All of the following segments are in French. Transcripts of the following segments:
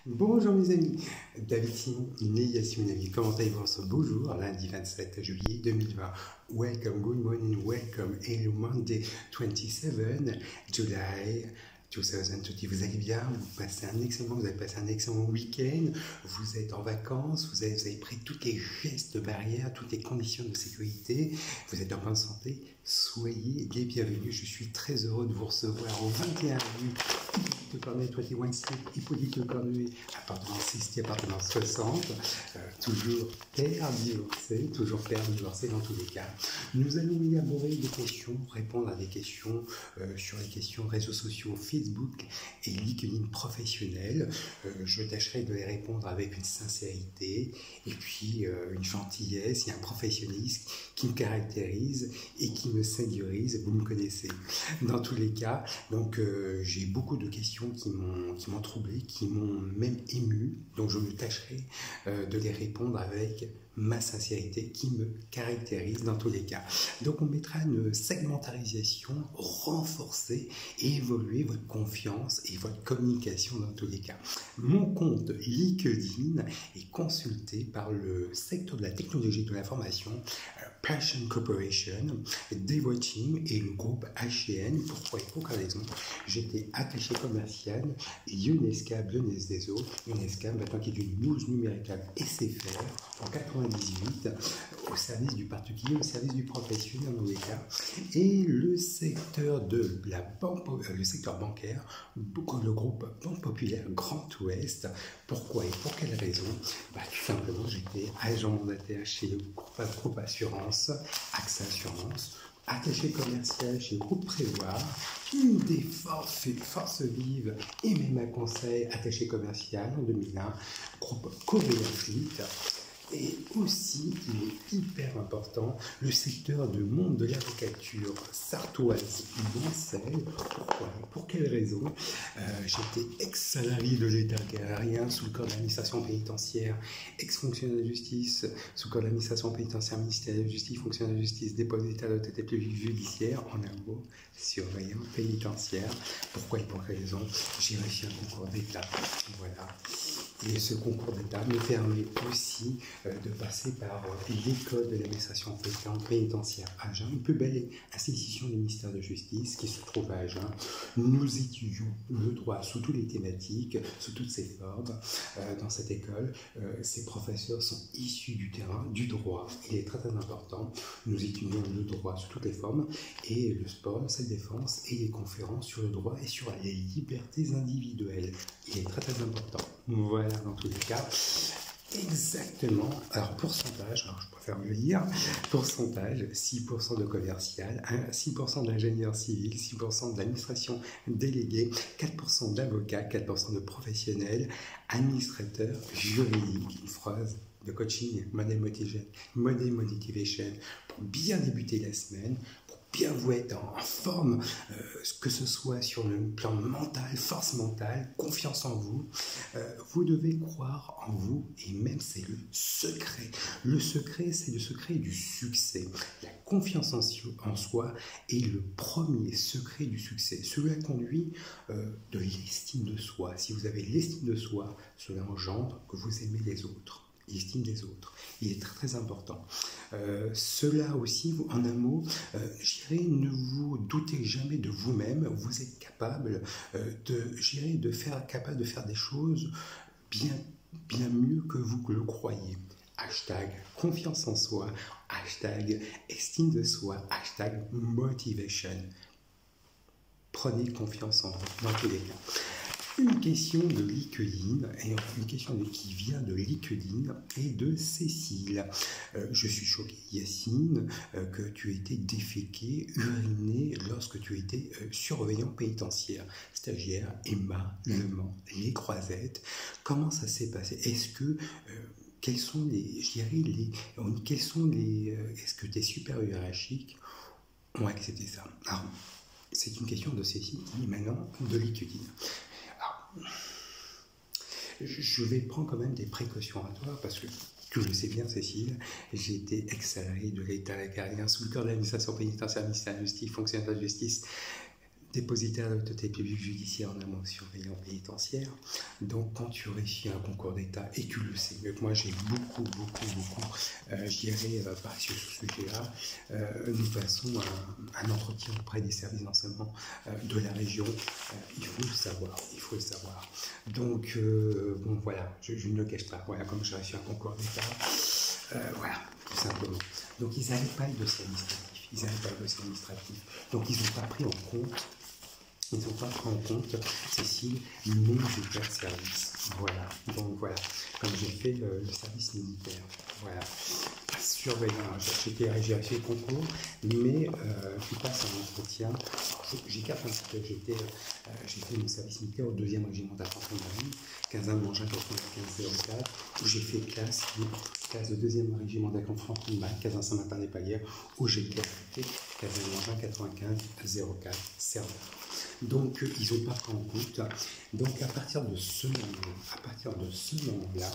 Bonjour mes amis, David Simon, né Yassine Ami. Comment allez-vous en ce beau jour, lundi 27 juillet 2020? Welcome, good morning, welcome, hello Monday 27 July 2020. Vous allez bien? Vous avez passé un excellent week-end, vous êtes en vacances, vous avez pris tous les gestes barrières, toutes les conditions de sécurité, vous êtes en bonne santé, soyez les bienvenus. Je suis très heureux de vous recevoir au 21 rue Hippolyte Cornuet, 21 Street, Hippolyte Cornuet, appartement 60, appartement 60, toujours père divorcé dans tous les cas. Nous allons élaborer des questions, répondre à des questions sur les questions réseaux sociaux, Facebook et LinkedIn professionnels. Je tâcherai de les répondre avec une sincérité et puis une gentillesse et un professionnalisme qui me caractérise et qui me séduise. Vous me connaissez. Dans tous les cas, donc j'ai beaucoup de questions qui m'ont troublé, qui m'ont même ému, donc je me tâcherai de les répondre avec ma sincérité qui me caractérise dans tous les cas. Donc on mettra une segmentarisation, renforcer et évoluer votre confiance et votre communication dans tous les cas. Mon compte LinkedIn est consulté par le secteur de la technologie et de l'information, Passion Corporation, Devoteam et le groupe H&M. Pourquoi et pour quelle raison? J'étais attaché commercial UNESCO Lyonnaise des Eaux, UNESCO maintenant qui est une news numérique SFR en 98 au service du particulier, au service du professionnel dans les cas, et le secteur de la banque, le secteur bancaire, le groupe Banque Populaire Grand Ouest. Pourquoi et pour quelle raison? Tout simplement, j'étais agent mandataire chez le groupe Assurance, AXA Assurance, attaché commercial chez le groupe Prévoir, une des forces vives et même à conseil attaché commercial en 2001, groupe Covéa Fleet. Et aussi, il est hyper important, le secteur du monde de l'avocature sartoise Mancel. Pourquoi? Pour quelle raison? J'étais ex-salarié de l'État aérien sous le corps de l'administration pénitentiaire, ex-fonctionnaire de justice sous le corps de l'administration pénitentiaire, ministère de la Justice, fonctionnaire de justice, dépôt d'état de tête judiciaire, en un mot, surveillant pénitentiaire. Pourquoi et pour quelle raison? J'ai réussi un concours d'État. Voilà. Et ce concours d'État me permet aussi de passer par l'école de l'administration pénitentiaire à Agen, une plus belle institution du ministère de Justice qui se trouve à Agen. Nous étudions le droit sous toutes les thématiques, sous toutes ses formes. Dans cette école, ces professeurs sont issus du terrain, du droit. Il est très très important. Nous étudions le droit sous toutes les formes et le sport, la self-défense et les conférences sur le droit et sur les libertés individuelles. Il est très très important. Voilà, dans tous les cas. Exactement. Alors, pourcentage, je préfère me le dire, pourcentage, 6% de commercial, 6% d'ingénieur civil, 6% d'administration déléguée, 4% d'avocats, 4% de professionnels, administrateurs juridiques, une phrase de coaching, model motivation, pour bien débuter la semaine, pour bien vous être en forme, que ce soit sur le plan mental, force mentale, confiance en vous. Vous devez croire en vous et même c'est le secret. Le secret, c'est le secret du succès. La confiance en soi est le premier secret du succès. Cela conduit de l'estime de soi. Si vous avez l'estime de soi, cela engendre que vous aimez les autres. L'estime des autres. Il est très très important. Cela aussi, en un mot, je dirais, ne vous doutez jamais de vous-même. Vous êtes capable de faire des choses bien mieux que vous le croyez. Hashtag confiance en soi, hashtag estime de soi, hashtag motivation. Prenez confiance en vous dans tous les cas. Une question de LinkedIn, et une question qui vient de LinkedIn et de Cécile. Je suis choqué, Yacine, que tu aies été déféqué, uriné lorsque tu étais surveillant pénitentiaire. Stagiaire, Emma, Le Mans, Les Croisettes. Comment ça s'est passé? Est-ce que est-ce que tes supérieurs hiérarchiques ont accepté ça? Alors, c'est une question de Cécile qui dit maintenant de LinkedIn. Je vais prendre quand même des précautions à toi parce que tu le sais bien, Cécile, j'ai été ex-salarié de l'État aérien sous le corps de l'administration pénitentiaire, ministère de la Justice, fonctionnaire de la justice, dépositaire de l'autorité publique judiciaire en amont surveillant pénitentiaire. Donc quand tu réussis un concours d'État, et tu le sais, mais moi j'ai beaucoup, je dirais, par sur ce sujet-là, nous passons un entretien auprès des services d'enseignement de la région. Il faut le savoir, il faut le savoir. Donc, bon voilà, je ne le cache pas, voilà, comme j'ai réussi un concours d'État, voilà, tout simplement. Donc ils n'avaient pas le dossier administratif, donc ils n'ont pas pris en compte. Ils n'ont pas pris en compte, Cécile, mais j'ai pas de service. Voilà. Donc voilà, comme j'ai fait le service militaire. Voilà. Surveillant, j'ai réussi le concours, mais tu passes un entretien. J'écarte un petit peu. J'ai fait mon service militaire au 2e régiment d'infanterie, 15 Mangin 95-04, où j'ai fait classe de 2e régiment d'infanterie, casin Saint-Martin-des-Palières, où j'ai été affecté, 15 Mangin 95-04, Cerveau. Donc, ils n'ont pas pris en compte. Donc, à partir de ce moment-là,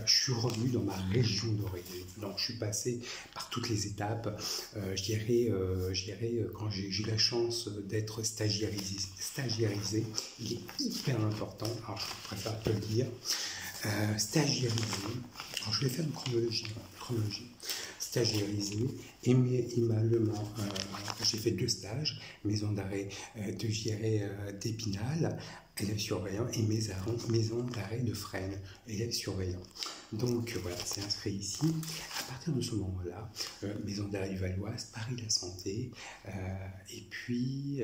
je suis revenu dans ma région d'origine. Donc, je suis passé par toutes les étapes. Je dirais, quand j'ai eu la chance d'être stagiairisé, il est hyper important, alors je préfère te le dire, stagiairisé. Alors, je vais faire une chronologie. Stagiairisé, aimablement, j'ai fait 2 stages, maison d'arrêt d'Épinal, élève surveillant, et maison d'arrêt de Fresnes, élève surveillant. Donc voilà, c'est inscrit ici. À partir de ce moment-là, maison d'arrêt du Val-Oise, Paris-la Santé, et puis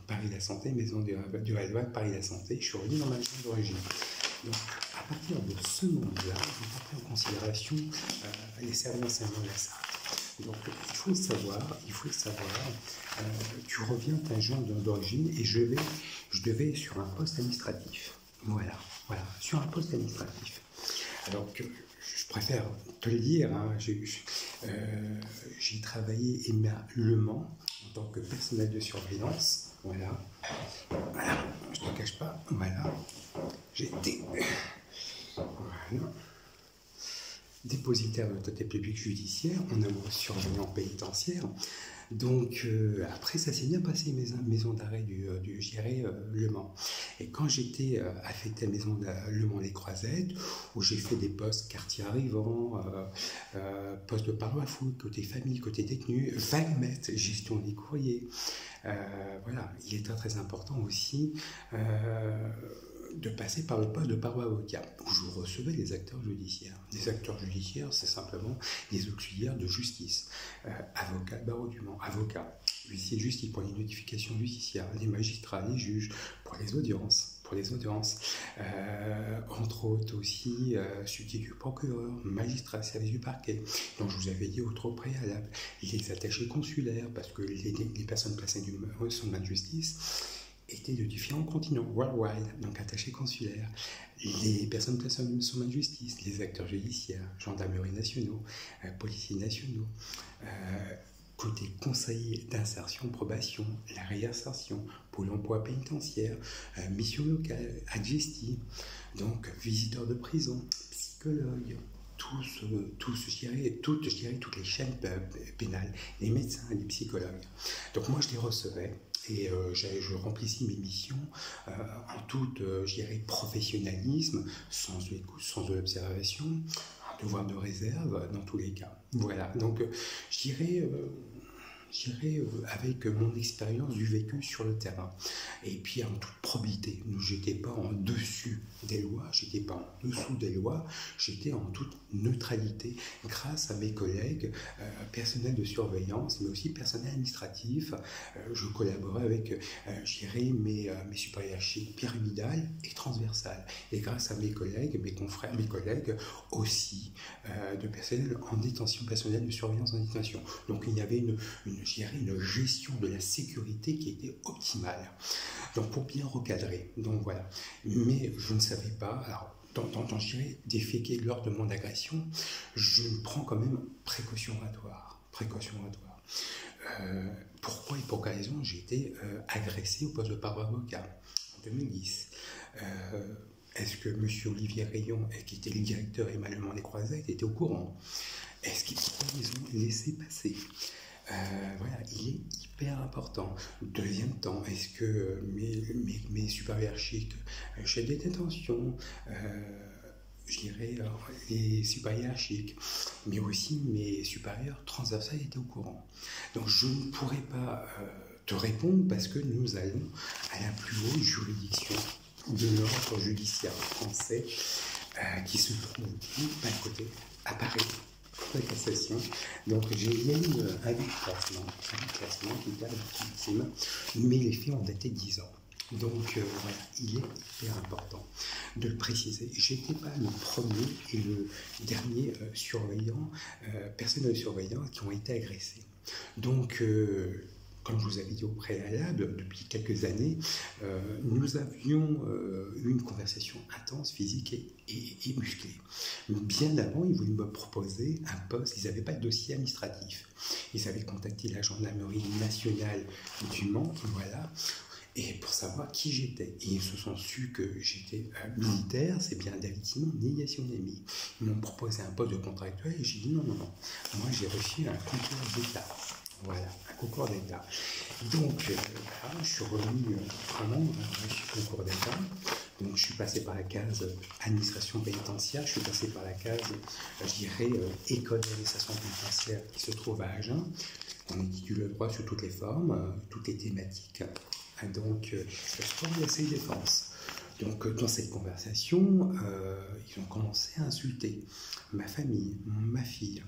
Paris-la Santé, maison du Val-Oise, Paris-la Santé, je suis revenu dans ma région d'origine. Donc, à partir de ce moment-là, je prends en considération les services d'enseignement de la Sarthe. Donc, il faut le savoir, tu reviens de ta région d'origine et je devais sur un poste administratif. Voilà, sur un poste administratif. Alors que je préfère te le dire, hein, j'ai travaillé aimablement en tant que personnel de surveillance. Voilà, je ne te cache pas, voilà. J'ai été dépositaire de l'autorité publique judiciaire en amont surveillant pénitentiaire. Donc après ça s'est bien passé, maison d'arrêt du Le Mans. Et quand j'étais affecté à maison Le Mans les Croisettes, où j'ai fait des postes quartier arrivant, poste de parloir foot, côté famille, côté détenu, vaguemette, gestion des courriers. Voilà, il est très important aussi de passer par le poste de paroi avocat, où je recevais les acteurs judiciaires. Les acteurs judiciaires, c'est simplement les auxiliaires de justice. Avocat, barreau du Mans, avocat, huissier de justice pour les notifications judiciaires, les magistrats, les juges, pour les audiences. Entre autres aussi, substitut procureur, magistrat, service du parquet. Donc je vous avais dit au préalable, les attachés consulaires, parce que les personnes placées sous main de justice étaient de différents continents, worldwide, donc attachés consulaires, les personnes placées sous main de justice, les acteurs judiciaires, gendarmerie nationaux, policiers nationaux, côté conseiller d'insertion, probation, la réinsertion, pôle emploi pénitentiaire, mission locale, adjesti, donc visiteurs de prison, psychologues, je dirais toutes les chaînes pénales, les médecins, les psychologues. Donc moi je les recevais et je remplissais mes missions en tout, je dirais, professionnalisme, sans de l'observation, un devoir de réserve dans tous les cas. Voilà, donc je dirais avec mon expérience du vécu sur le terrain. Et puis en toute probité, j'étais pas en dessus des lois, j'étais pas en dessous des lois, j'étais en toute neutralité grâce à mes collègues personnels de surveillance, mais aussi personnel administratif. Je collaborais avec, mes supérieurs hiérarchiques pyramidales et transversales. Et grâce à mes collègues, mes confrères, mes collègues aussi de personnel en détention, personnel de surveillance en détention. Donc il y avait une gestion de la sécurité qui était optimale. Donc pour bien recadrer, donc voilà. Mais je ne savais pas, alors dans je dirais, des faits qui lors de mon agression, je prends quand même précautionnatoire. Pourquoi et pour quelle raison j'ai été agressé au poste de paroi avocat en 2010. Est-ce que M. Olivier Rayon, qui était le directeur émalement des Croisettes, était au courant? Pourquoi ils ont laissé passer? Voilà, il est hyper important. Deuxième temps, est-ce que mes supérieurs hiérarchiques, chefs de détention, je dirais les supérieurs hiérarchiques, mais aussi mes supérieurs transversales étaient au courant. Donc je ne pourrais pas te répondre parce que nous allons à la plus haute juridiction de l'ordre judiciaire français qui se trouve à côté, à Paris, Cour de cassation. Donc j'ai eu un classement qui était légitime, mais les faits ont daté de 10 ans. Donc voilà, il est hyper important de le préciser. J'étais pas le premier et le dernier surveillant, personnel surveillant qui ont été agressés. Donc comme je vous avais dit au préalable, depuis quelques années, nous avions eu une conversation intense, physique et musclée. Bien avant, ils voulaient me proposer un poste, ils n'avaient pas de dossier administratif. Ils avaient contacté la gendarmerie nationale du Mans, voilà, et pour savoir qui j'étais. Et ils se sont su que j'étais militaire, c'est bien David Simon, né Yassionami. Ils m'ont proposé un poste de contractuel et j'ai dit non. Moi, j'ai reçu un concours d'État. Voilà, un concours d'État. Donc, je suis revenu vraiment reçu concours d'État. Donc, je suis passé par la case administration pénitentiaire, je suis passé par la case, je dirais, école d'administration pénitentiaire qui se trouve à Agen. On étudie le droit sous toutes les formes, toutes les thématiques. Donc, sport de la défense. Donc, dans cette conversation, ils ont commencé à insulter ma famille, ma fille.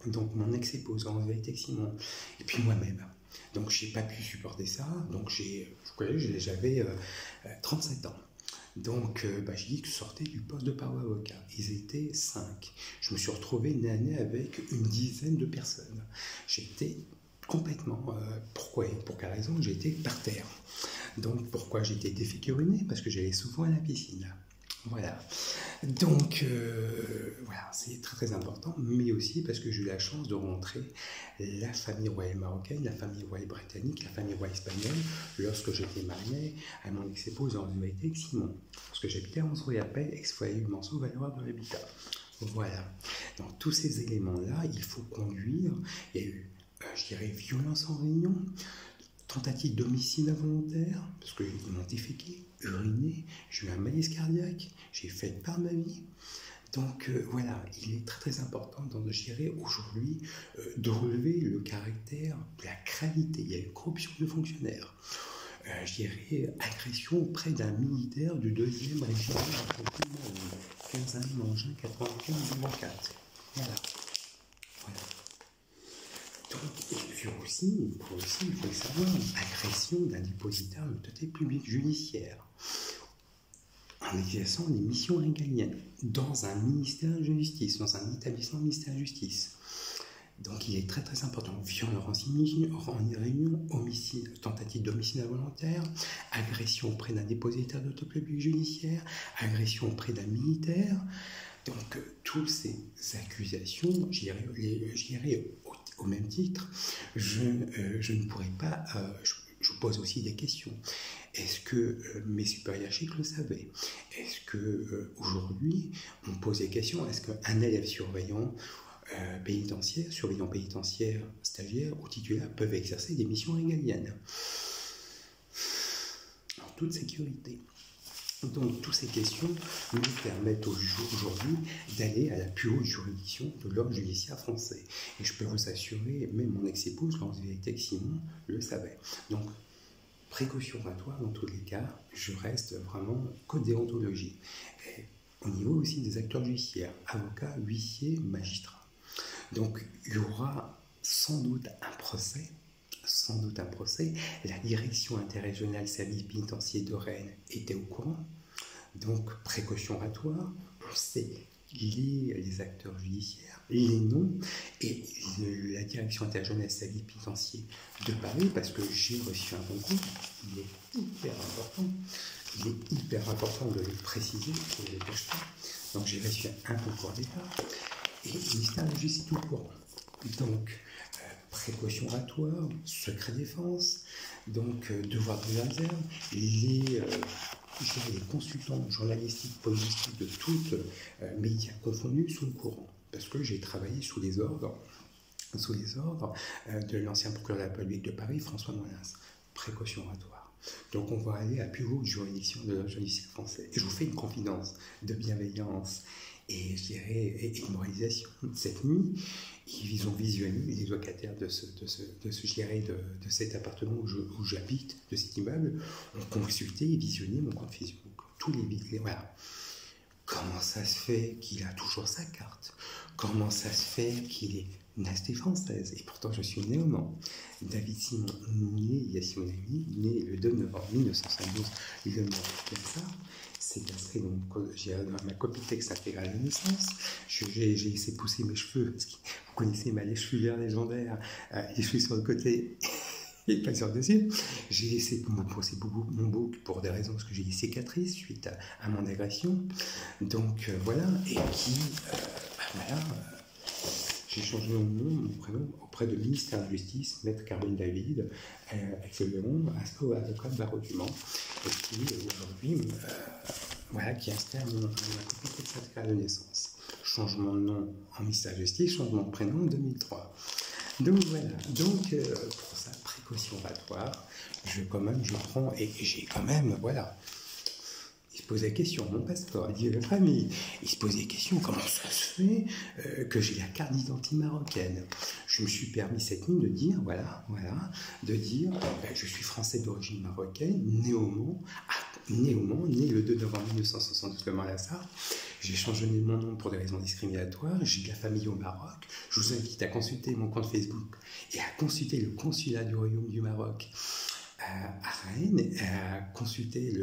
Donc mon ex-épouse, en vérité Simon, et puis moi-même. Donc j'ai pas pu supporter ça, donc j'avais 37 ans. Donc j'ai dit que je sortais du poste de parole avocat. Ils étaient 5. Je me suis retrouvé nez à nez avec une dizaine de personnes. J'étais complètement... pourquoi et pour quelle raison? J'étais par terre. Donc pourquoi j'étais défiguriné? Parce que j'allais souvent à la piscine. Voilà, donc voilà, c'est très très important, mais aussi parce que j'ai eu la chance de rencontrer la famille royale marocaine, la famille royale britannique, la famille royale espagnole, lorsque j'étais marié à mon ex-épouse en vérité avec Simon, parce que j'habitais à Monceau-et-Appel, ex-foyer du Manceau, Valois de l'habitat. Voilà, donc tous ces éléments-là, il faut conduire. Il y a eu, je dirais, violence en réunion, tentative d'homicide involontaire, parce qu'ils m'ont déféqué, uriné, j'ai eu un malaise cardiaque, j'ai fait part de ma vie. Donc voilà, il est très très important, je dirais, aujourd'hui, de relever le caractère de la gravité. Il y a eu corruption de fonctionnaires, je dirais, agression auprès d'un militaire du 2e régiment de 15 août 95-94. Voilà. Et puis aussi, il faut le savoir, agression d'un dépositaire de l'autorité publique judiciaire en exerçant des missions régaliennes dans un ministère de justice, dans un établissement ministère de justice. Donc il est très très important. Violence en réunion, homicide, tentative d'homicide involontaire, agression auprès d'un dépositaire de l'autorité publique judiciaire, agression auprès d'un militaire. Donc toutes ces accusations, je dirais au même titre, je ne pourrais pas... je pose aussi des questions. Est-ce que mes supérieurs hiérarchiques le savaient? Est-ce qu'aujourd'hui, on pose des questions? Est-ce qu'un élève surveillant surveillant pénitentiaire, stagiaire ou titulaire peuvent exercer des missions régaliennes en toute sécurité? Donc, toutes ces questions nous permettent aujourd'hui d'aller à la plus haute juridiction de l'ordre judiciaire français. Et je peux vous assurer, même mon ex-épouse, quand vous étiez avec Simon, le savait. Donc, précaution oratoire dans tous les cas, je reste vraiment code déontologie. Et au niveau aussi des acteurs judiciaires, avocats, huissiers, magistrats. Donc, il y aura sans doute un procès. La direction interrégionale service pénitentiaire de Rennes était au courant. Donc, précaution oratoire, on sait les acteurs judiciaires, les noms, et la direction interrégionale service pénitentiaire de Paris, parce que j'ai reçu un concours, il est hyper important de le préciser, pour les cacher. Donc, j'ai reçu un concours d'État, et le ministère de la Justice est au courant. Donc, précaution oratoire, secret défense, donc devoir de réserve, les consultants journalistiques, politiques de toutes médias confondus sont au courant, parce que j'ai travaillé sous les ordres sous les ordres de l'ancien procureur de la République de Paris, François Molins. Précaution oratoire. Donc on va aller à plus haute juridiction de judiciaire français. Et je vous fais une confidence de bienveillance et je dirais et de moralisation. Cette nuit, ils ont visionné, les locataires de cet appartement où j'habite, de cet immeuble, ont consulté et visionné mon compte Facebook. Tous les voilà. Comment ça se fait qu'il a toujours sa carte? Comment ça se fait qu'il est nasté française? Et pourtant, je suis néoman. David Simon, né Yassiounami, né le 2 novembre 1972, le nom de ça. C'est inscrit dans ma copie de texte intégrale de naissance. J'ai laissé pousser mes cheveux, parce que vous connaissez les cheveux verts légendaires, les cheveux sur le côté. Et pas sur le dessus. J'ai laissé pousser mon bouc pour des raisons, parce que j'ai des cicatrices suite à mon agression. Donc voilà, et puis j'ai changé mon nom, mon prénom auprès du ministère de la Justice, Maître Caroline David, actuellement avocat de barreau du Mans, et qui aujourd'hui qui installe ma copie de certificat de naissance. Changement de nom en ministère de la Justice, changement de prénom en 2003. Donc voilà, pour sa précaution oratoire, je prends, et j'ai quand même, voilà. Il se pose la question, mon passeport, il dit la famille, il se pose la question, comment ça se fait que j'ai la carte d'identité marocaine? Je me suis permis cette nuit de dire, je suis français d'origine marocaine, néoman, né le 2 novembre 1972 comme à la Sarthe. J'ai changé mon nom pour des raisons discriminatoires, j'ai de la famille au Maroc. Je vous invite à consulter mon compte Facebook et à consulter le consulat du Royaume du Maroc à Rennes, à consulter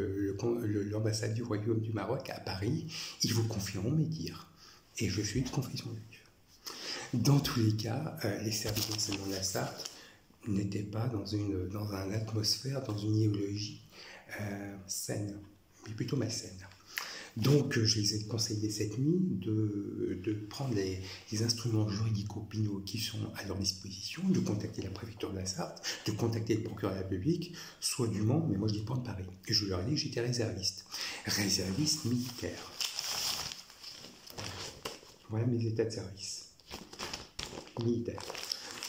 l'ambassade du Royaume du Maroc à Paris. Ils vous confieront mes dires. Et je suis de confession juive. Dans tous les cas, les services d'enseignement de la Sarthe n'étaient pas dans une atmosphère, dans une idéologie saine, mais plutôt malsaine. Donc, je les ai conseillés cette nuit de prendre les instruments juridico-pénaux qui sont à leur disposition, de contacter la préfecture de la Sarthe, de contacter le procureur de la République, soit du Mans, mais moi je dépends de Paris. Et je leur ai dit que j'étais réserviste militaire. Voilà mes états de service militaire.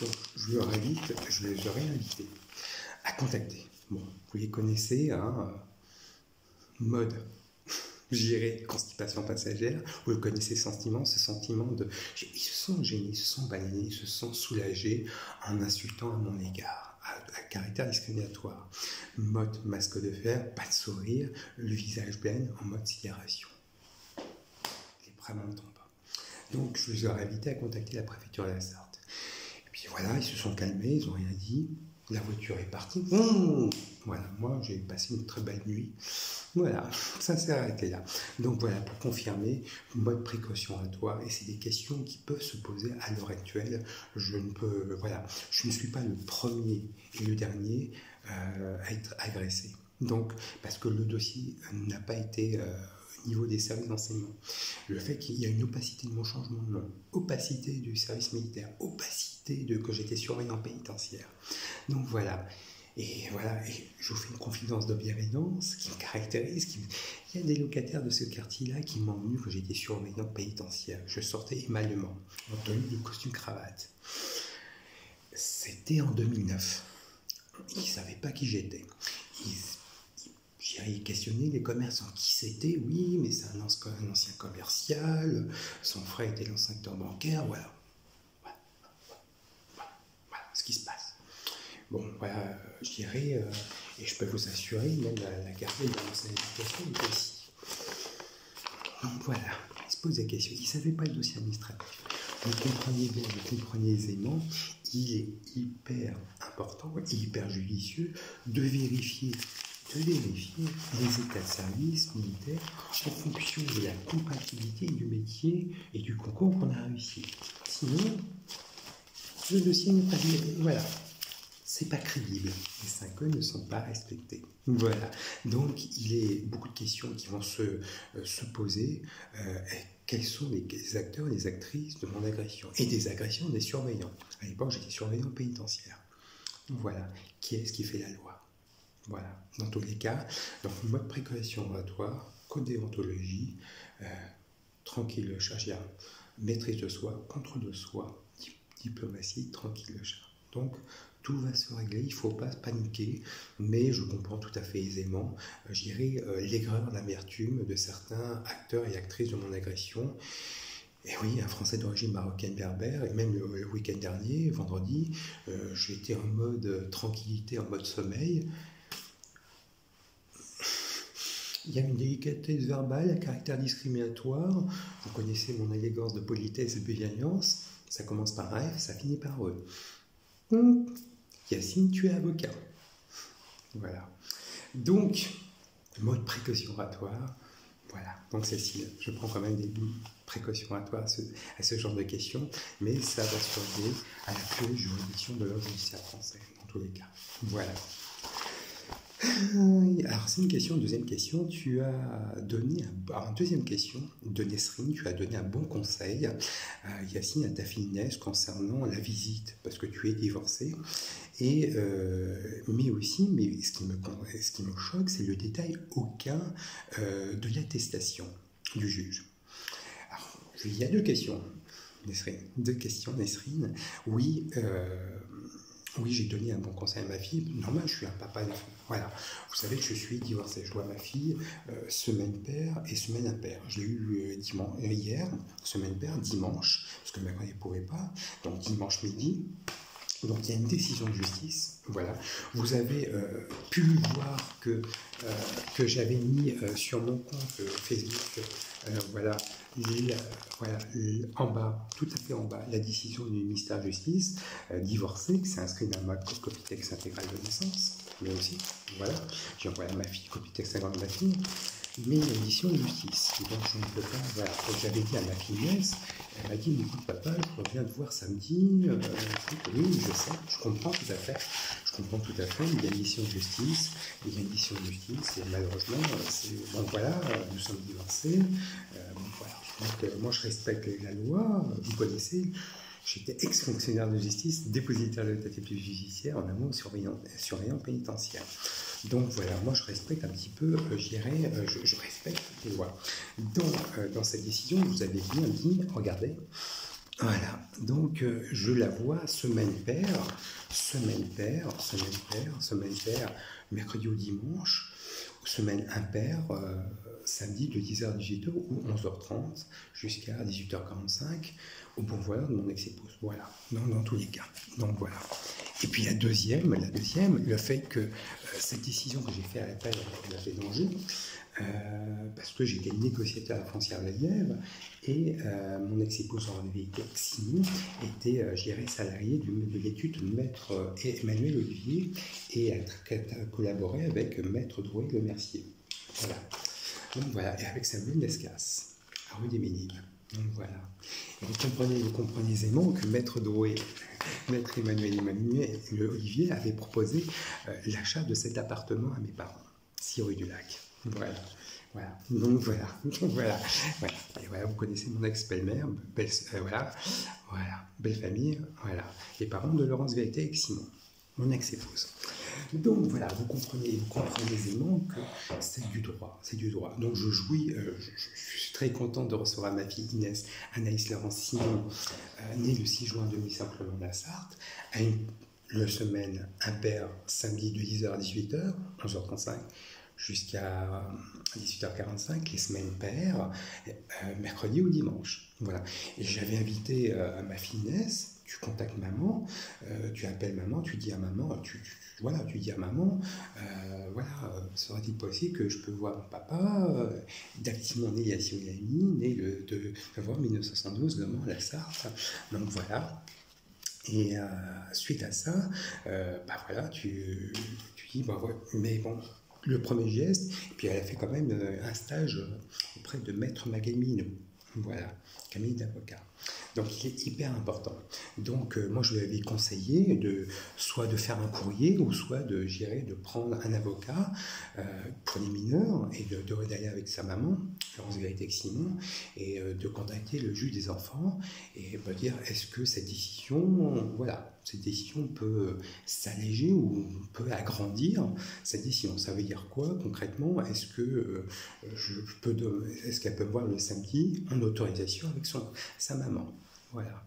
Donc, je les aurais invités à contacter. Bon, vous les connaissez, mode. J'irai constipation passagère, vous le connaissez, ce sentiment de... Ils se sont gênés, ils se sont balayés, ils se sont soulagés en insultant à mon égard, à caractère discriminatoire. Mode masque de fer, pas de sourire, le visage plein en mode sidération. Les bras m'en tombent pas. Donc je les aurais invités à contacter la préfecture de la Sarthe. Et puis voilà, ils se sont calmés, ils n'ont rien dit. La voiture est partie. Voilà, moi j'ai passé une très belle nuit. Voilà, ça s'est arrêté là. Donc voilà, pour confirmer, mode précaution oratoire, et c'est des questions qui peuvent se poser à l'heure actuelle. Je ne suis pas le premier et le dernier à être agressé. Donc, parce que le dossier n'a pas été au niveau des services d'enseignement. Le fait qu'il y a une opacité de mon changement de nom, opacité du service militaire, opacité que j'étais surveillant pénitentiaire. Donc voilà. Et voilà, et je vous fais une confidence de bienveillance qui me caractérise. Il y a des locataires de ce quartier-là qui m'ont vu que j'étais surveillant pénitentiaire. Je sortais émalement, en tenue de costume cravate. C'était en 2009. Ils ne savaient pas qui j'étais. J'ai questionné les commerçants. Qui c'était? Oui, mais c'est un ancien commercial. Son frère était dans le secteur bancaire. Voilà ce qui se passe. Bon, voilà, je dirais, et je peux vous assurer, même la garder dans l'ancienne éducation est aussi. Donc voilà, il se pose des questions. Il ne savait pas le dossier administratif. Vous compreniez bien, vous compreniez aisément, il est hyper important, hyper judicieux de vérifier les états de service militaire en fonction de la compatibilité du métier et du concours qu'on a réussi. Sinon, le dossier n'est pas voilà. C'est pas crédible. Les 5 E ne sont pas respectés. Voilà. Donc, il y a beaucoup de questions qui vont se poser. Quels sont les acteurs et les actrices de mon agression? Et des agressions des surveillants. À l'époque, j'étais surveillant pénitentiaire. Voilà. Qui est-ce qui fait la loi? Voilà. Dans tous les cas, donc, mode précaution oratoire, code déontologie, tranquille, chagrin, maîtrise de soi, contrôle de soi, diplomatie, tranquille le chat. Donc, tout va se régler, il ne faut pas paniquer, mais je comprends tout à fait aisément, je dirais, l'aigreur, l'amertume de certains acteurs et actrices de mon agression. Et oui, un Français d'origine marocaine berbère, et même le week-end dernier, vendredi, j'étais en mode tranquillité, en mode sommeil. Il y a une délicatesse verbale, un caractère discriminatoire. Vous connaissez mon élégance de politesse et de bienveillance. Ça commence par un F, ça finit par E. Yacine, tu es avocat. Voilà. Donc, mode précaution oratoire. Voilà. Donc, Cécile, je prends quand même des précautions oratoires à ce genre de questions, mais ça va surveiller à la pure juridiction de l'ordre judiciaire français, dans tous les cas. Voilà. Alors, c'est une question, deuxième question. Tu as donné, deuxième question de Nesrine, tu as donné un bon conseil à Yacine, à ta fille Inès, concernant la visite, parce que tu es divorcée. Et, mais aussi, ce qui me choque, c'est le détail aucun de l'attestation du juge. Alors, il y a deux questions, Nesrine. Oui, oui, j'ai donné un bon conseil à ma fille. Normal, je suis un papa d'enfant. Voilà. Vous savez que je suis divorcé. Je vois ma fille semaine père et semaine impair. Je l'ai eu hier, semaine père, dimanche, parce que mercredi, elle ne pouvait pas. Donc dimanche midi. Donc il y a une décision de justice. Voilà. Vous avez pu voir que j'avais mis sur mon compte Facebook, voilà, en bas, tout à fait en bas, la décision du ministère de la Justice, divorcée, que c'est inscrit dans ma copie texte intégrale de naissance, mais aussi, voilà, j'ai envoyé à ma fille copie texte intégrale de ma fille, mais une décision de justice. Donc je ne peux pas, voilà, j'avais dit à ma fille Inès, elle m'a dit, écoute papa, je reviens te voir samedi, oui, je sais, je comprends tout à fait, il y a une décision de justice, et malheureusement, bon voilà, nous sommes divorcés, bon voilà. Donc, moi, je respecte la loi, vous connaissez, j'étais ex-fonctionnaire de justice, dépositaire de l'état public judiciaire, en amont surveillant pénitentiaire. Donc voilà, moi je respecte un petit peu, je respecte les lois. Dans cette décision, vous avez bien dit, regardez, voilà, donc je la vois semaine paire, mercredi au dimanche, semaine impaire, samedi de 10h à 18h ou 11h30 jusqu'à 18h45 au pourvoyeur de mon ex-épouse. Voilà, dans tous les cas. Donc voilà. Et puis la deuxième, le fait que cette décision que j'ai faite à l'appel de la paix d'Angers, parce que j'étais négociateur à la foncière de la Lièvre et mon ex-épouse en réalité Simon était, je dirais, salarié de l'étude de maître Emmanuel Olivier et a collaboré avec maître Drouet Le Mercier. Voilà. Donc voilà, et avec Samuel Lescasse, à rue des Méniles. Donc voilà. Et vous comprenez aisément que maître Drouet, maître Emmanuel Olivier avait proposé l'achat de cet appartement à mes parents, 6 rue du Lac. Voilà. Donc voilà. Et voilà, vous connaissez mon ex-belle-mère, belle famille, voilà. Les parents de Laurence Vérité et Simon, mon ex-épouse. Donc voilà, vous comprenez aisément que c'est du droit. Donc je suis très contente de recevoir ma fille Inès Anaïs Laurence Simon, née le 6 juin 2005 le long de la Sarthe, à une semaine impaire, samedi de 10h à 18h, 11h35, jusqu'à 18h45, les semaines paires, mercredi ou dimanche. Voilà. Et j'avais invité ma fille Inès, tu contactes maman, tu appelles maman, tu dis à maman, serait-il possible que je peux voir mon papa, d'activement né Yacine Lamy, né de novembre 1972, Le Mans, la Sarthe. Donc voilà. Et suite à ça, tu dis, mais bon, le premier geste, et puis elle a fait quand même un stage auprès de maître Magamino, voilà, Camille d'avocat. Donc il est hyper important. Donc moi je lui avais conseillé soit de faire un courrier ou soit de prendre un avocat pour les mineurs et d'aller avec sa maman, Laurence Vérité avec Simon, et de contacter le juge des enfants et dire est-ce que cette décision peut s'alléger ou peut agrandir cette décision. Ça veut dire quoi concrètement? Est-ce qu'elle peut me voir le samedi en autorisation avec sa maman? Voilà.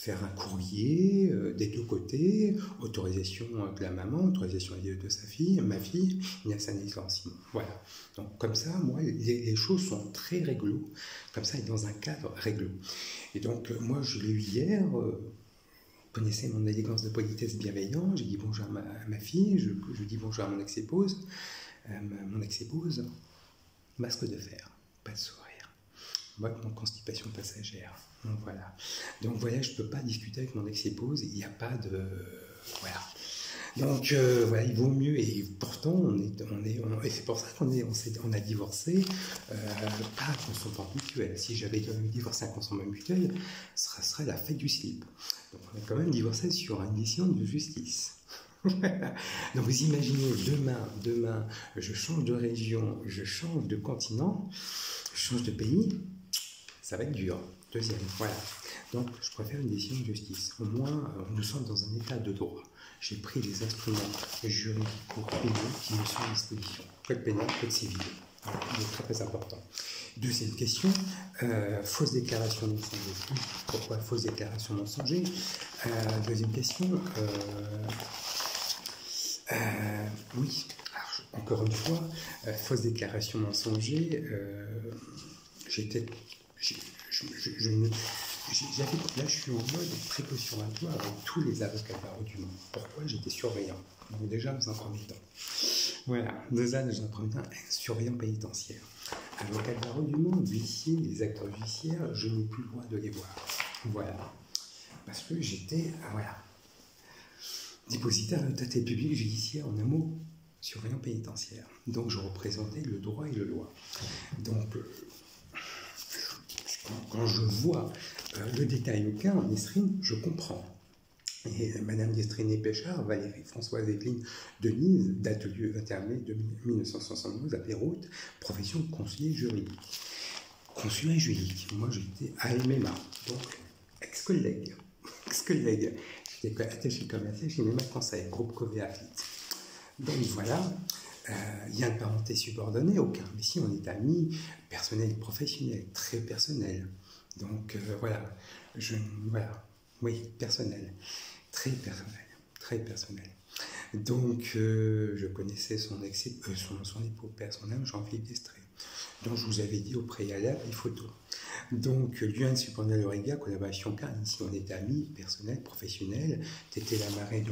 faire un courrier des deux côtés, autorisation de la maman, autorisation de sa fille, ma fille, Inès Anaïs Simon. Voilà. Donc comme ça, moi, les choses sont très réglo, comme ça, et dans un cadre réglo. Et donc, moi, je l'ai eu hier, connaissez mon élégance de politesse bienveillante, j'ai dit bonjour à ma fille, je dis bonjour à mon ex-épouse, masque de fer, pas de sourire. Moi, mon constipation passagère. Donc voilà, je ne peux pas discuter avec mon ex-épouse, il n'y a pas de... Voilà. Donc voilà, il vaut mieux, et pourtant, et c'est pour ça qu'on a divorcé, pas à consentement mutuel. Si j'avais divorcé à consentement mutuel, ce serait la fête du slip. Donc on a quand même divorcé sur une décision de justice. Donc vous imaginez, demain, je change de région, je change de continent, je change de pays, ça va être dur. Deuxième, voilà. Donc je préfère une décision de justice. Au moins, nous sommes dans un état de droit. J'ai pris les instruments juridiques pénaux qui me sont à disposition. Code pénal, code civil. Voilà, c'est très très important. Deuxième question, fausse déclaration mensongère. Pourquoi fausse déclaration mensongère? Deuxième question, oui, alors, encore une fois, fausse déclaration mensongère, là, je suis en mode précautionnatoire avec tous les avocats de barreau du monde. Pourquoi? J'étais surveillant. Donc déjà, dans un premier temps. Voilà, dans un premier temps, surveillant pénitentiaire. Avocat de barreau du monde, huissier, les acteurs judiciaires, je n'ai plus le droit de les voir. Voilà. Parce que j'étais, dépositaire de tête publique judiciaire, en un mot, surveillant pénitentiaire. Donc, je représentais le droit et le loi. Donc, quand je vois le détail aucun en Estrine, je comprends. Et Madame d'Estrine Péchard, Valérie Françoise Evelyne Denise, date du 21 mai 1972 à Beyrouth, profession de conseiller juridique. Conseiller juridique, moi j'étais à MMA, donc ex-collègue. J'étais attaché commercial chez MMA Conseil, groupe Covea Athlete. Donc voilà. Il y a une parenté subordonnée, aucun. Mais si on est amis, personnel et professionnel, très personnel. Donc voilà, oui, personnel, très personnel. Donc je connaissais son époux personnel, Jean-Philippe Destré. Donc je vous avais dit au préalable les photos. Donc, Lyon Supernal Auriga, collaboration carne, ici on est amis, personnel, professionnel. Tu étais la marraine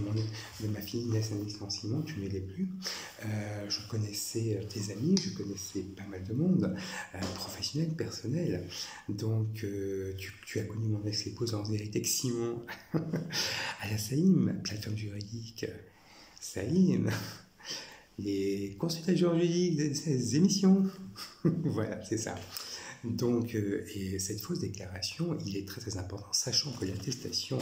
de ma fille Inès Anaïs Simon, tu ne l'es plus. Je connaissais tes amis, je connaissais pas mal de monde, professionnel, personnel. Donc, tu as connu mon ex-épouse en vérité que Simon à la Saïm, plateforme juridique. Saïm, les consultations juridiques des émissions. Voilà, c'est ça. Donc, et cette fausse déclaration, il est très très important, sachant que l'attestation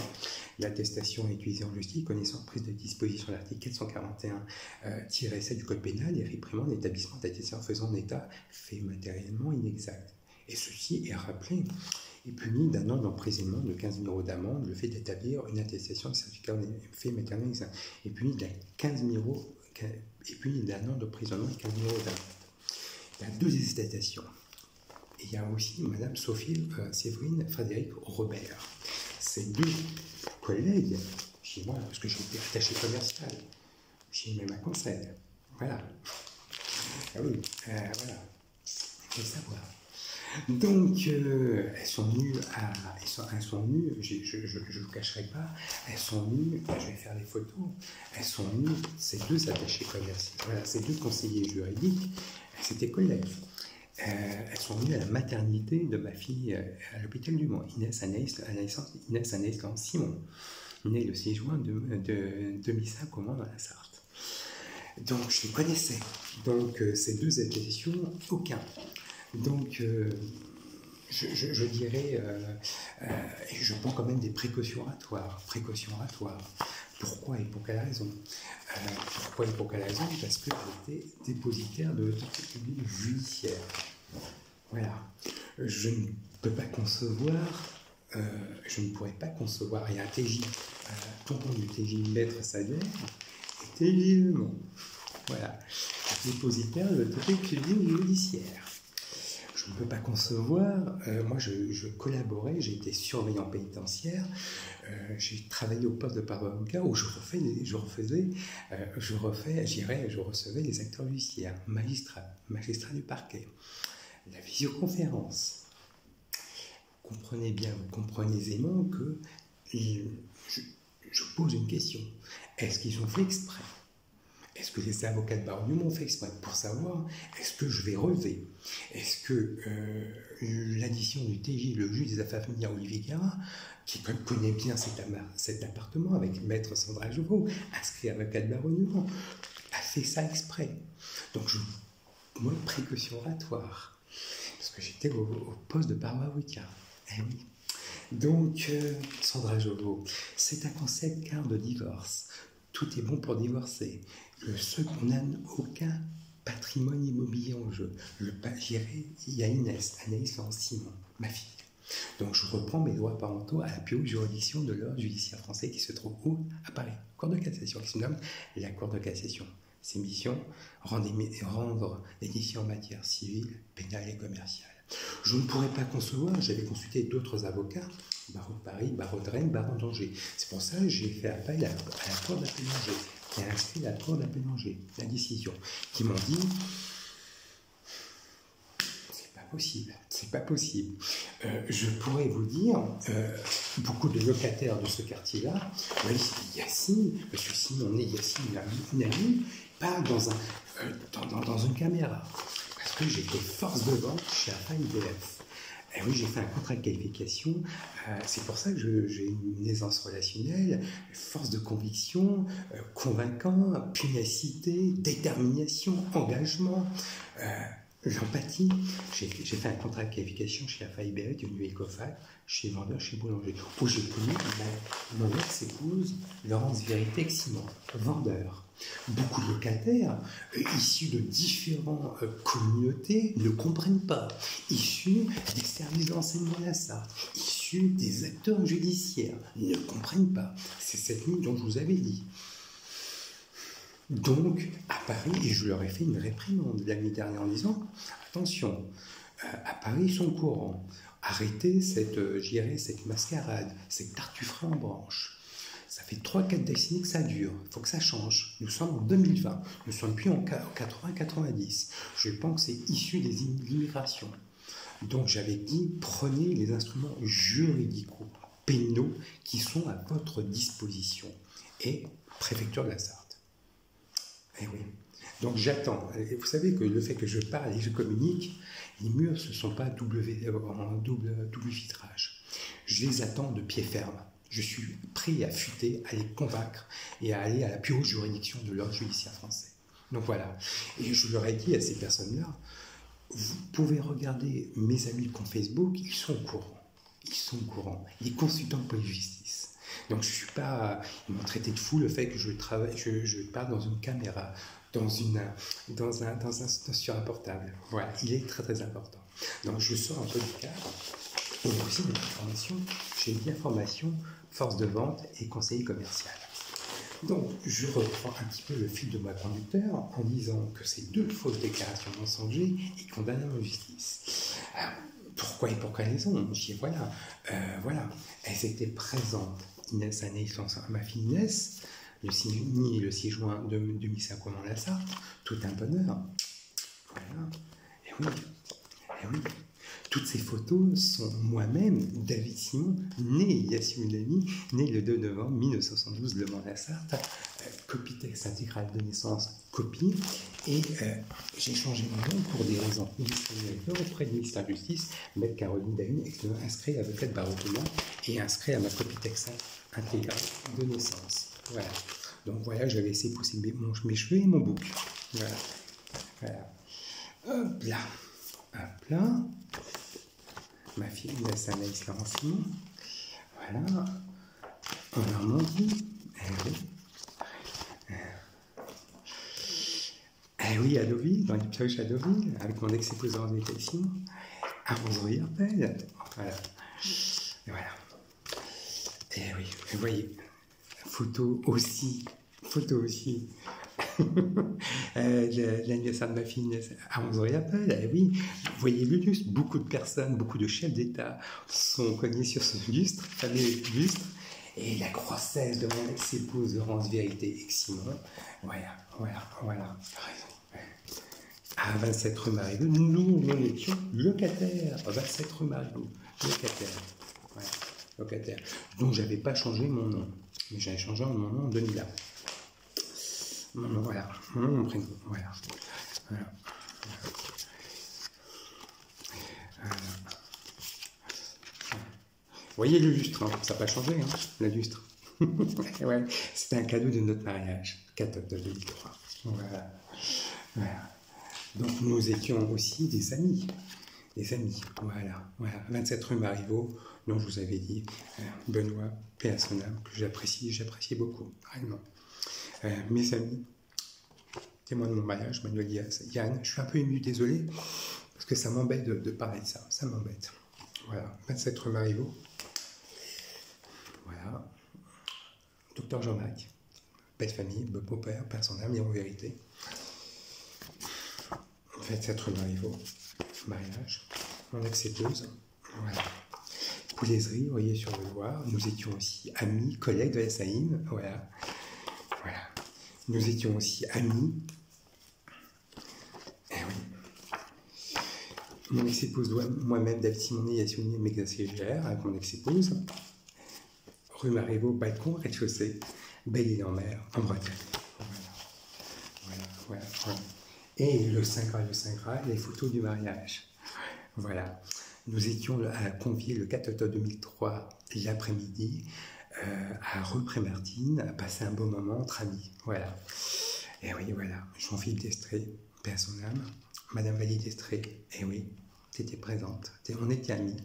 est utilisée en justice, connaissant prise de disposition de l'article 441-7 du Code pénal et réprimande l'établissement d'attestation faisant en état fait matériellement inexact. Et ceci est rappelé et puni d'un an d'emprisonnement de 15 000 € d'amende, le fait d'établir une attestation de certificat fait matériellement inexact, et puni d'un 15 000 € et puni d'un an d'emprisonnement et 15 000 € d'amende. Il y a deux attestations. Et il y a aussi Madame Sophie Séverine Frédéric Robert. Ces deux collègues chez moi, parce que j'étais attaché commercial chez MMA Conseil. Voilà. Ah oui, voilà. Il faut savoir. Donc, elles sont nues, je ne vous cacherai pas, elles sont nues, je vais faire les photos, elles sont nues, ces deux attachés commerciaux, voilà, ces deux conseillers juridiques, c'était collègues. Elles sont venues à la maternité de ma fille à l'hôpital du Mans, Inès Anaïs Simon, née le 6 juin de 2005 au Mans dans la Sarthe. Donc je les connaissais. Donc ces deux attestations, aucun. Donc je dirais, et je prends quand même des précautions oratoires. Pourquoi et pour quelle raison? Parce que j'étais dépositaire de l'autorité publique judiciaire. Voilà. Je ne peux pas concevoir, je ne pourrais pas concevoir, il y a un TJ, tonton du TJ maître salaire, et TJ, voilà, dépositaire de l'autorité publique judiciaire. Je je ne peux pas concevoir. Moi, je collaborais, j'ai été surveillant pénitentiaire, j'ai travaillé au poste de parole avocat où je recevais les acteurs judiciaires, magistrats du parquet, la visioconférence. Comprenez bien, vous comprenez aisément que je pose une question. Est-ce qu'ils ont fait exprès? Est-ce que les avocats de barreau m'ont fait exprès pour savoir est-ce que je vais relever? Est-ce que l'addition du TJ, le juge des affaires familiales Olivier Guérin, qui connaît bien cet appartement avec maître Sandra Jovaux, inscrit avocat de barreau, a fait ça exprès? Donc, moi, précaution oratoire, parce que j'étais au poste de barreau avocat. Eh oui. Donc, Sandra Jovaux, c'est un concept car de divorce. Tout est bon pour divorcer. On n'a aucun patrimoine immobilier en jeu. Il y a Anaïs Laurent-Simon, ma fille. Donc, je reprends mes droits parentaux à la plus haute juridiction de l'ordre judiciaire français qui se trouve où? À Paris. Cour de cassation, qui se nomme la Cour de cassation. Ses missions, rendre des décisions en matière civile, pénale et commerciale. Je ne pourrais pas concevoir, j'avais consulté d'autres avocats, barreau de Paris, barreau de Rennes, barreau d'Angers. C'est pour ça que j'ai fait appel à la Cour d'appel d'Angers, qui a inscrit la Cour d'appel d'Angers, la décision, qui m'ont dit c'est pas possible. Je pourrais vous dire, beaucoup de locataires de ce quartier-là, Yacine, monsieur Simon et Yacine, une amie, parlent dans une caméra. Parce que j'étais force de vente chez AFA IBF. Et oui, j'ai fait un contrat de qualification. C'est pour ça que j'ai une aisance relationnelle, force de conviction, convaincant, pugnacité, détermination, engagement, l'empathie. J'ai fait un contrat de qualification chez AFA IBF, devenu Ecofac, chez Vendeur, chez Boulanger, où j'ai connu mon ex-épouse, Laurence Vérité-Eximon, Vendeur. Beaucoup de locataires, issus de différentes communautés, ne comprennent pas. Issus des services de renseignement de la Sarthe, issus des acteurs judiciaires, ne comprennent pas. C'est cette ligne dont je vous avais dit. Donc, à Paris, et je leur ai fait une réprimande l'année dernière en disant « Attention, à Paris, ils sont au courant. Arrêtez cette mascarade, cette tartufferie en branche. Ça fait 3-4 décennies que ça dure. Il faut que ça change. Nous sommes en 2020. Nous ne sommes plus en 80-90. Je pense que c'est issu de l'immigration. Donc, j'avais dit, prenez les instruments juridicaux, pénaux, qui sont à votre disposition. Et préfecture de la Sarthe. Eh oui. Donc, j'attends. Et vous savez que le fait que je parle et je communique, les murs, ce ne sont pas en double vitrage. Je les attends de pied ferme. Je suis prêt à fuiter, à les convaincre et à aller à la plus haute juridiction de l'ordre judiciaire français. Donc voilà. Et je leur ai dit à ces personnes-là, vous pouvez regarder mes amis compte Facebook, ils sont au courant. Ils sont au courant. Les consultants de police-justice. Donc je suis pas... Ils m'ont traité de fou le fait que je parle dans une caméra, dans un portable. Voilà, il est très très important. Donc je sors un peu du cadre. Et aussi des informations, j'ai bien formation, force de vente et conseiller commercial. Donc, je reprends un petit peu le fil de ma conducteur en disant que ces deux fausses déclarations mensongères est condamnée en justice. Alors, pourquoi et pour quelle raison? Je dis voilà, elles étaient présentes. Inès Anaïs, ma fille Inès, le 6 juin 2005 au Mont-la-Sarthe, tout un bonheur. Voilà. Et oui. Toutes ces photos sont moi-même, David Simon, né Yacine Lamy, né le 2 novembre 1972, Le Mans-la-Sarthe, copie texte intégral de naissance, copie, et j'ai changé mon nom pour des raisons ministérielles auprès du ministère de la Justice, Maître Caroline Dahin, inscrit avocate barreau et inscrit à ma copie texte intégrale de naissance. Voilà. Donc voilà, j'avais laissé pousser mes cheveux et mon bouc. Voilà. Hop là. Hop là. Ma fille Inès Anaïs Laurent Simon. Voilà. En Normandie. Eh oui, à Deauville, dans les pioches à Deauville, avec mon ex-épouse en éducation, à Roseau-Herpel. Voilà. Et voilà. Et oui, vous voyez, photo aussi. L'anniversaire de ma fille à 11h, il appelle. Eh oui, vous voyez le lustre. Beaucoup de personnes, beaucoup de chefs d'État sont cognés sur ce lustre, fameux lustre. Et la grossesse de mon ex-épouse Laurence Vérité Eximon. Voilà. À 27 rue Marigot, nous étions locataires. À 27 rue Marigot, locataires. Voilà, locataires. Donc, j'avais pas changé mon nom. Mais j'avais changé mon nom en 2001. Mon nom, voilà. Mon nom, mon prénom. Voilà. Vous voyez le lustre, hein, ça n'a pas changé, hein, le lustre. Ouais, c'était un cadeau de notre mariage, 4 octobre 2003. Voilà. Donc nous étions aussi des amis. Voilà. 27 rue Marivaux, dont je vous avais dit, Benoît, paix à son âme, que j'appréciais beaucoup, réellement. Mes amis, témoins de mon mariage, Manuel Diaz, Yann, je suis un peu ému, désolé, parce que ça m'embête de parler de ça m'embête. Voilà, 27 rue Marivaux. Voilà. Docteur Jean-Marc, père de famille, beau-père, père son âme, et en vérité. 27 rue Marivaux, mariage, mon ex-épouse. Voilà. Poulaiserie, vous voyez, sur le Loir. Nous étions aussi amis, collègues de la SAIM. Voilà. Nous étions aussi amis. Eh oui. Mon ex-épouse, moi-même, David Simonet, Yassouни, Megacégère, avec mon ex-épouse. Rue Marivaux, balcon, rez-de-chaussée, Belle-Île-en-Mer, en Bretagne. Voilà. Et le Saint Graal, les photos du mariage. Voilà. Nous étions conviés le 4 octobre 2003, l'après-midi, à rue Prémartine, à passer un beau moment entre amis. Voilà. Et oui, voilà. Jean-Philippe Destré, paix à son âme. Madame Valérie Destré, et oui, tu étais présente. On était amis.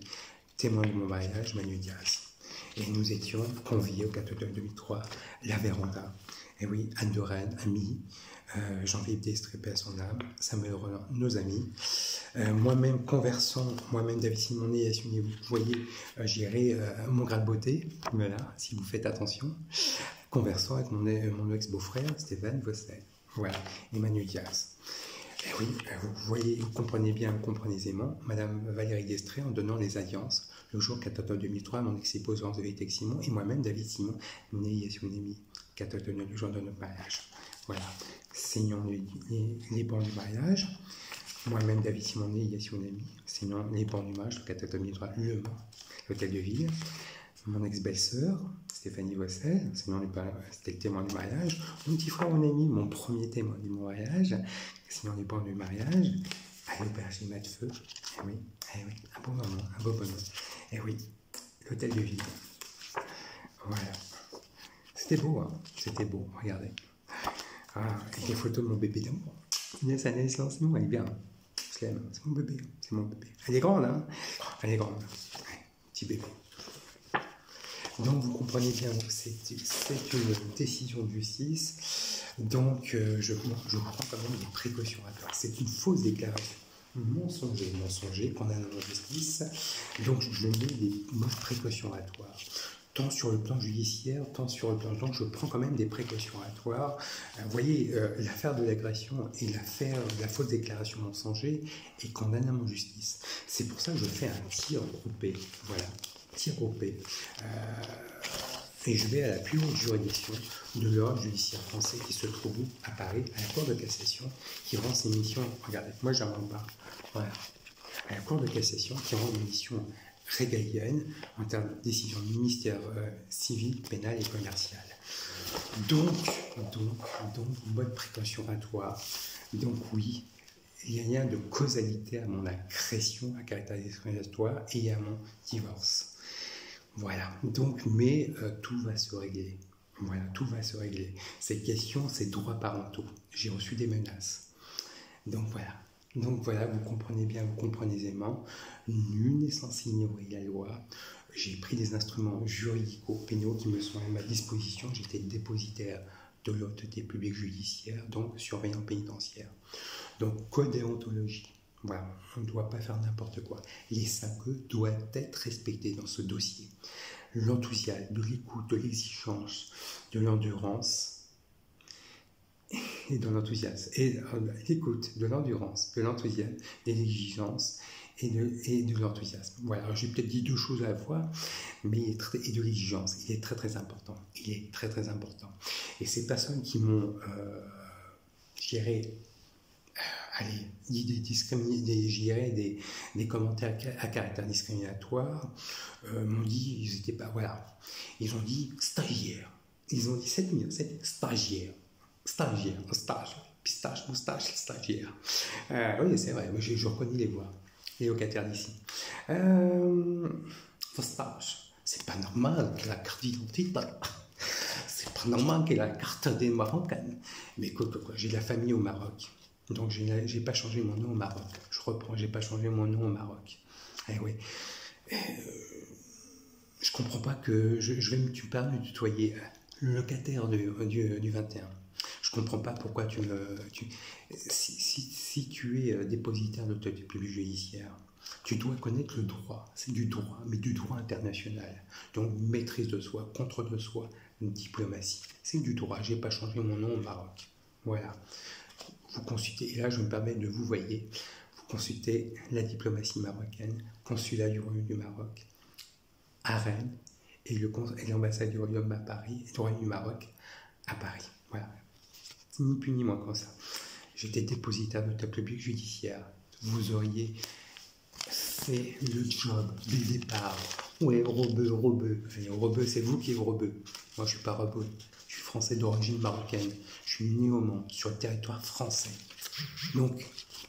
Témoin de mon mariage, Manuel Diaz. Et nous étions conviés au 4 octobre 2003, la Véranda. Et oui, Anne de Rennes, amie. Jean-Philippe Destré, paix à son âme. Samuel Roland, nos amis. Moi-même, conversant, moi-même, David Simonet, vous voyez, j'irai mon grain de beauté, voilà, si vous faites attention. Conversant avec mon ex-beau-frère, Stéphane Vossel. Voilà, Emmanuel Diaz. Et oui, vous voyez, vous comprenez bien, vous comprenez aisément, Madame Valérie Destré, en donnant les alliances, le jour 4 octobre 2003, mon ex-épouse Laurence Vérité Eximon, et moi-même, David Simon, né Yassounémi, 4 octobre, le jour de notre mariage. Voilà, signons les bancs du mariage. Moi-même, David Simonet, Yassounémi, signons les bancs du mariage, le 4 octobre 2003, Le Mans, l'hôtel de ville. Mon ex-belle-sœur, Stéphanie Vossel, c'était le témoin du mariage. Mon petit frère, mon ami, mon premier témoin du mariage, sinon les bancs du mariage, à l'auberge des Matefeux. Eh oui, un beau moment, un beau bonheur. Eh oui, l'hôtel de ville. Voilà. C'était beau, regardez. Ah, et les photos de mon bébé d'amour. Inès Annès, c'est moi, elle est bien. Je l'aime, c'est mon bébé. Elle est grande, hein. Ouais, petit bébé. Donc vous comprenez bien, c'est une décision de justice, donc je prends quand même des précautions à faire. C'est une fausse déclaration, mensonger, condamné en justice, donc je mets des précautions à toi. Tant sur le plan judiciaire, tant sur le plan... Donc je prends quand même des précautions à toi. Vous voyez, l'affaire de l'agression et l'affaire de la fausse déclaration mensonger est condamnée en justice. C'est pour ça que je fais un tir groupé, voilà. Tir groupé. Et je vais à la plus haute juridiction de l'ordre judiciaire français qui se trouve à Paris, à la Cour de cassation, qui rend ses missions. Regardez, moi je n'invente pas. Voilà. À la Cour de cassation qui rend une mission régalienne en termes de décision du ministère civil, pénal et commercial. Donc, mode précaution à toi. Donc oui, il y a lien de causalité à mon agression à caractère discriminatoire et à mon divorce. Voilà, donc, mais tout va se régler. Voilà, tout va se régler. Cette question, c'est droits parentaux. J'ai reçu des menaces. Donc voilà, vous comprenez bien, vous comprenez aisément. Nul n'est censé ignorer la loi. J'ai pris des instruments juridicaux, pénaux qui me sont à ma disposition. J'étais dépositaire de l'autorité publique judiciaire, donc surveillant pénitentiaire. Donc, code déontologie. Voilà, on ne doit pas faire n'importe quoi. Les 5E doivent être respectés dans ce dossier. L'enthousiasme, de l'écoute, de l'exigence, de l'endurance et dans l'enthousiasme, et l'écoute, de l'endurance, de l'enthousiasme, de l'exigence et de l'enthousiasme. Voilà, alors j'ai peut-être dit deux choses à la fois, mais et de l'exigence, il est très très important. Il est très très important. Et ces personnes qui m'ont, je dirais, allez, dit des commentaires à caractère discriminatoire, m'ont dit, ils étaient pas, voilà, ils ont dit stagiaire. Ils ont dit, c'est stagiaire. Stagiaire, stage, pistache, moustache, stagiaire. Oui, c'est vrai, moi je reconnais les voix, les locataires d'ici. Stage, c'est pas normal que la carte d'identité, c'est pas normal que la carte des Marocaines. Mais écoute, j'ai de la famille au Maroc, donc j'ai pas changé mon nom au Maroc. Je reprends, j'ai pas changé mon nom au Maroc. Eh oui. Je comprends pas que tu parles de tutoyer le locataire du 21. Je comprends pas pourquoi si tu es dépositaire de l'autorité publique judiciaire, tu dois connaître le droit. C'est du droit, mais du droit international. Donc maîtrise de soi, contrôle de soi, diplomatie. C'est du droit. J'ai pas changé mon nom au Maroc. Voilà. Vous consultez, et là je me permets de vous voyez, vous consultez la diplomatie marocaine, consulat du Royaume du Maroc à Rennes et l'ambassade du Royaume à Paris, du Royaume du Maroc à Paris. Voilà. Ni plus ni moins que ça. J'étais dépositaire de table publique judiciaire. Vous auriez fait le job dès le départ. Ouais, rebeu, c'est vous qui êtes rebeu. Moi, je suis pas rebeu. Je suis français d'origine marocaine. Je suis né au Mans, sur le territoire français. Donc,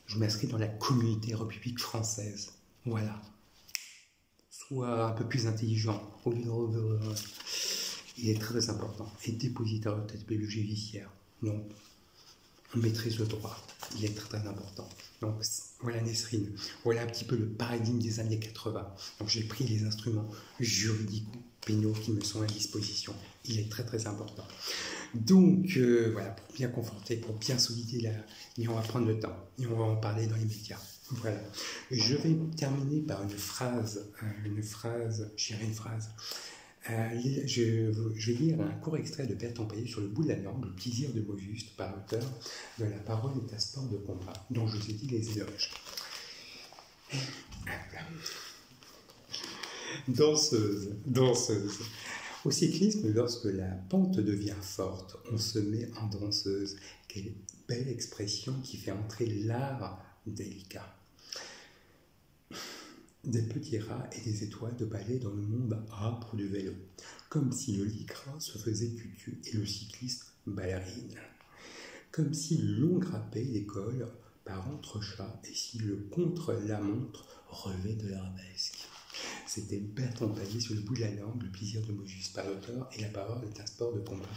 je m'inscris dans la communauté république française. Voilà. Soit un peu plus intelligent. Il est très important. Et dépositaire de table publique judiciaire. Donc, on maîtrise le droit. Il est très très important. Donc, voilà Nesrine. Voilà un petit peu le paradigme des années 80. Donc, j'ai pris les instruments juridico-pénaux qui me sont à disposition. Il est très très important. Donc, voilà, pour bien conforter, pour bien solidifier mais on va prendre le temps. Et on va en parler dans les médias. Voilà. Je vais terminer par une phrase. Je vais lire un court extrait de Bertrand Payet sur le bout de la langue, le plaisir de mots justes, par l'auteur de La parole est un sport de combat, dont je vous ai dit les éloges. Danseuse. Au cyclisme, lorsque la pente devient forte, on se met en danseuse. Quelle belle expression qui fait entrer l'art délicat. Des petits rats et des étoiles de balai dans le monde âpre du vélo, comme si le lycra se faisait tutu et le cycliste ballerine, comme si le long grappait l'école par entrechat et si le contre-la-montre revêt de l'arabesque. C'était Bertrand Payet sur le bout de la langue, le plaisir de Mogus par l'auteur et la parole est un sport de combat.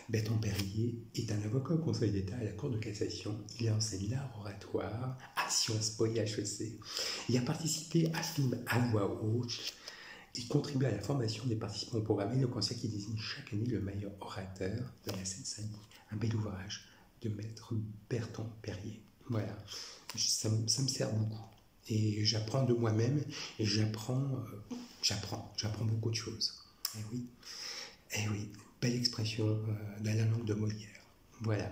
Bertrand Payet est un avocat au Conseil d'État à la Cour de cassation. Il enseigne l'art oratoire à Sciences Po et HEC. Il a participé à film à voix haute. Il contribue à la formation des participants au programme Éloquentia qui désigne chaque année le meilleur orateur de la Seine-Saint-Denis. Un bel ouvrage de maître Bertrand Payet. Voilà, ça me sert beaucoup. Et j'apprends de moi-même et j'apprends beaucoup de choses. Eh oui. Belle expression de la langue de Molière. Voilà.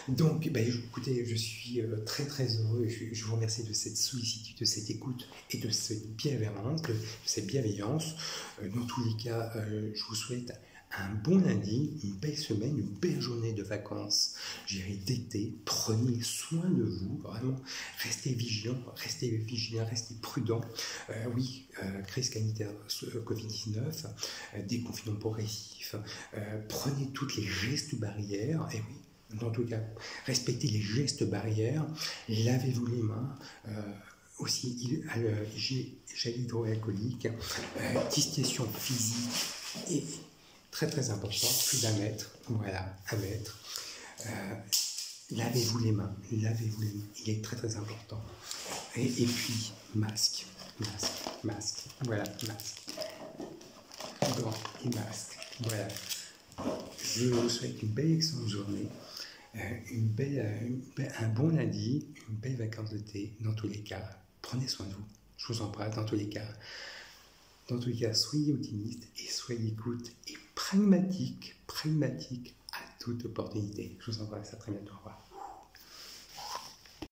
Donc, écoutez, je suis très très heureux. Je vous remercie de cette sollicitude, de cette écoute et de cette bienveillance. Dans tous les cas, je vous souhaite un bon lundi, une belle semaine, une belle journée de vacances. J'irai d'été. Prenez soin de vous, vraiment. Restez vigilants, restez prudents. Crise sanitaire Covid-19, déconfinement progressif. Prenez toutes les gestes barrières. Et oui, dans tout cas, respectez les gestes barrières. Lavez-vous les mains. Aussi, gel hydroalcoolique, distanciation physique et très très important, plus d'un mètre, voilà, 1 mètre. Lavez-vous les mains, il est très très important. Et puis, masque, voilà, masque. Gants et masque, voilà. Je vous souhaite une belle excellente journée, un bon lundi, une belle vacance d'été, dans tous les cas. Prenez soin de vous, je vous embrasse dans tous les cas. Dans tous les cas, soyez optimistes et soyez écoute et pragmatique à tout. toute opportunité. Je vous embrasse, à très bientôt, au revoir.